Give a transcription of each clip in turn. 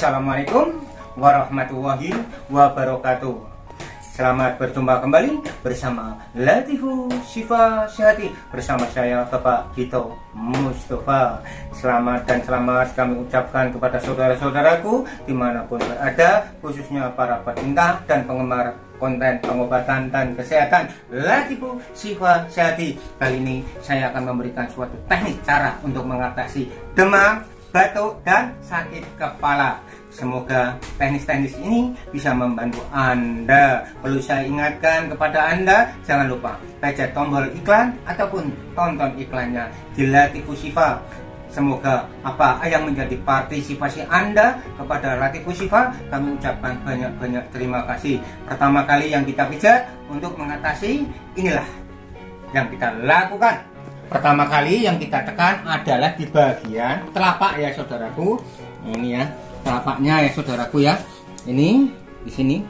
Assalamualaikum warahmatullahi wabarakatuh. Selamat berjumpa kembali bersama Latifu Syifa Syahati, bersama saya Bapak Gito Mustafa. Selamat kami ucapkan kepada saudara-saudaraku dimanapun berada, khususnya para pecinta dan penggemar konten pengobatan dan kesehatan Latifu Syifa Syahati. Kali ini saya akan memberikan suatu teknik cara untuk mengatasi demam, batuk, dan sakit kepala. Semoga teknis-teknis ini bisa membantu Anda. Perlu saya ingatkan kepada Anda, jangan lupa pencet tombol iklan ataupun tonton iklannya di Latifu Syifa. Semoga apa yang menjadi partisipasi Anda kepada Latifu Syifa, kami ucapkan banyak-banyak terima kasih. Pertama kali yang kita pijat untuk mengatasi, inilah yang kita lakukan. Pertama kali yang kita tekan adalah di bagian telapak ya saudaraku. Ini ya telapaknya ya saudaraku ya. Ini di sini.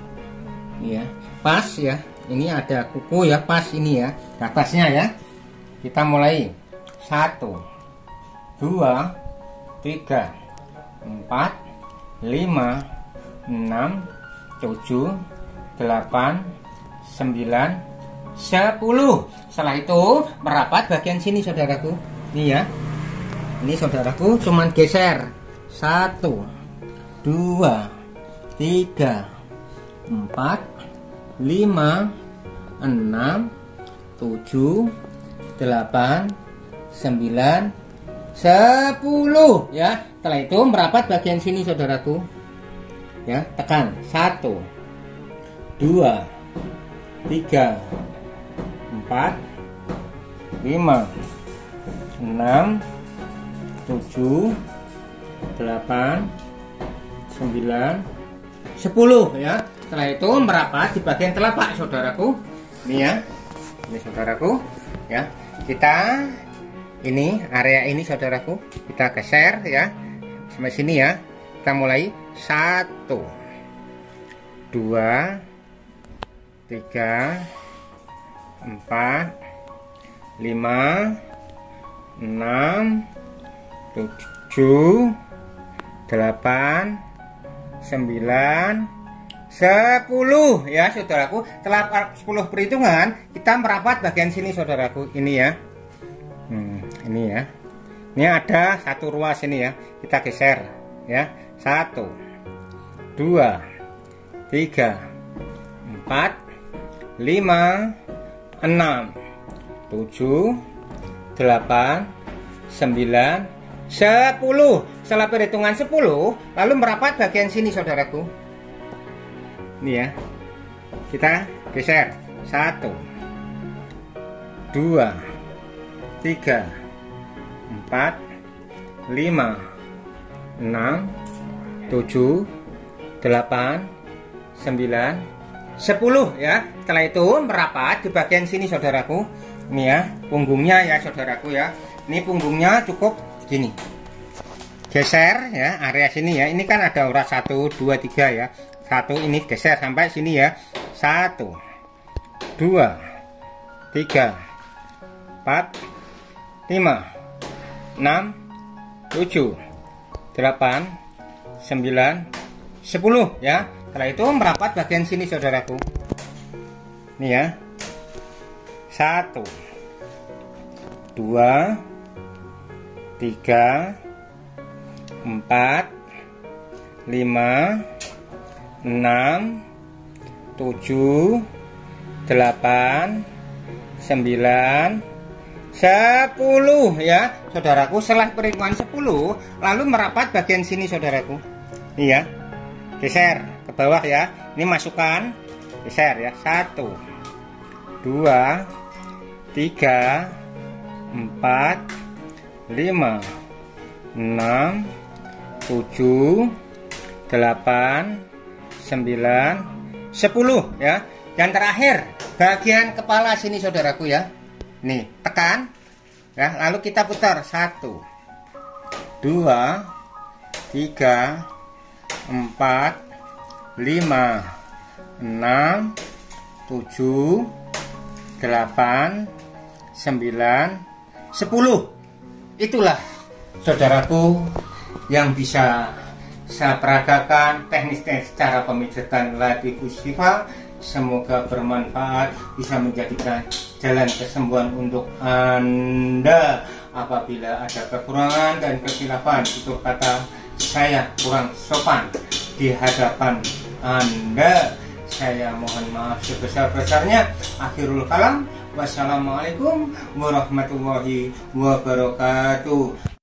Ini ya. Pas ya. Ini ada kuku ya, pas ini ya. Di atasnya ya. Kita mulai. 1 2 3 4 5 6 7 8 9 10. Setelah itu merapat bagian sini saudaraku. Ini ya. Ini saudaraku cuman geser. 1 2 3 4 5 6 7 8 9 10 ya. Setelah itu merapat bagian sini saudaraku. Ya, tekan 1 2 3 4 5 6 7 8 9 10 ya. Setelah itu merapat di bagian telapak saudaraku. Ini ya. Ini saudaraku ya. Kita ini area ini saudaraku, kita geser ya sampai sini ya. Kita mulai 1 2 3 4 5 6 7 8 9 10 ya saudaraku. Setelah 10 perhitungan kita merapat bagian sini saudaraku. Ini ya. Ini ya. Ini ada satu ruas ini ya. Kita geser ya. 1 2 3 4 5 6 7 8 9 10. Setelah perhitungan 10 lalu merapat bagian sini saudaraku. Ini ya. Kita geser 1 2 3 4 5 6 7 8 9 10 ya. Setelah itu merapat di bagian sini saudaraku. Ini ya punggungnya ya saudaraku ya. Ini punggungnya cukup gini. Geser ya area sini ya. Ini kan ada urat 1 2 3 ya. 1 ini geser sampai sini ya. 1 2 3 4 5 6 7 8 9 10 ya. Setelah itu merapat bagian sini saudaraku. Ini ya. 1 2 3 4 5 6 7 8 9 10 ya saudaraku. Setelah perhitungan 10 lalu merapat bagian sini saudaraku. Ini ya. Geser ke bawah ya. Ini masukkan, geser ya. 1 2 3 4 5 6 7 8 9 10 ya. Yang terakhir bagian kepala sini saudaraku ya. Nih tekan ya. Lalu kita putar 1 2 3 4 5 6 7 8 9 10. Itulah saudaraku yang bisa saya peragakan teknis-teknis cara pemijatan Latifus Shifa. Semoga bermanfaat, bisa menjadikan jalan kesembuhan untuk Anda. Apabila ada kekurangan dan kekilafan, itu kata saya kurang sopan di hadapan Anda, saya mohon maaf sebesar-besarnya. Akhirul kalam, wassalamualaikum warahmatullahi wabarakatuh.